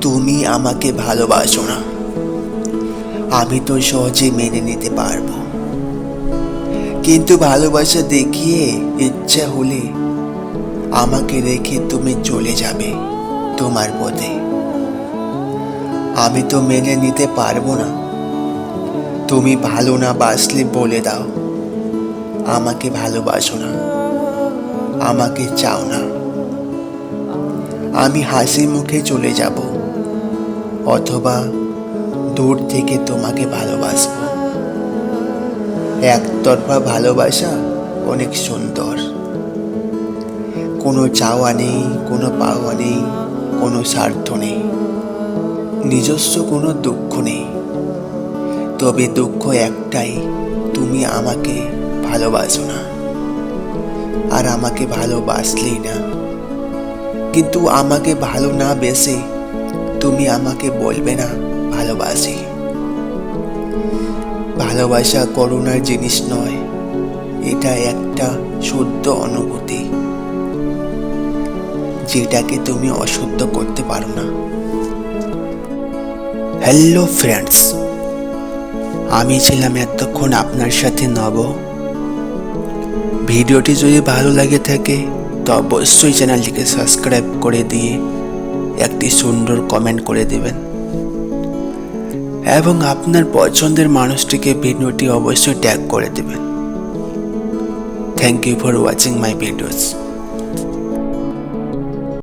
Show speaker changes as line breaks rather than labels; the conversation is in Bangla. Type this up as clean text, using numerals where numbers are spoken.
তুমি আমাকে ভালোবাসো না, আমি তো সহজে মেনে নিতে পারবো। কিন্তু ভালোবাসা দেখিয়ে ইচ্ছা হলে আমাকে রেখে তুমি চলে যাবে তোমার পথে। আমি তো মেনে নিতে পারবো না। তুমি ভালো না বাসলে বলে দাও আমাকে ভালোবাসো না, আমাকে চাও না। আমি হাসি মুখে চলে যাব, অথবা দূর থেকে তোমাকে ভালোবাসবো। একতরফা ভালোবাসা অনেক সুন্দর। কোনো চাওয়া নেই, কোনো পাওয়া নেই, কোনো স্বার্থ নেই, নিজস্ব কোনো দুঃখ নেই। তবে দুঃখ একটাই, তুমি আমাকে ভালোবাসো না, আর আমাকে ভালোবাসলেই না। কিন্তু আমাকে ভালো না বেসে তুমি আমাকে বলবে না ভালোবাসি। ভালোবাসা করুণার জিনিস নয়, এটা একটা শুদ্ধ অনুভূতি, যেটাকে তুমি অশুদ্ধ করতে পারো না। হ্যালো ফ্রেন্ডস, আমি ছিলাম এতক্ষণ আপনার সাথে নব। ভিডিওটি যদি ভালো লাগে থাকে তো অবশ্যই চ্যানেলটিকে সাবস্ক্রাইব করে দিয়ে একটি সুন্দর কমেন্ট করে দেবেন, এবং আপনার পছন্দের মানুষটিকে ভিডিওটি অবশ্যই ট্যাগ করে দেবেন। Thank you for watching my videos.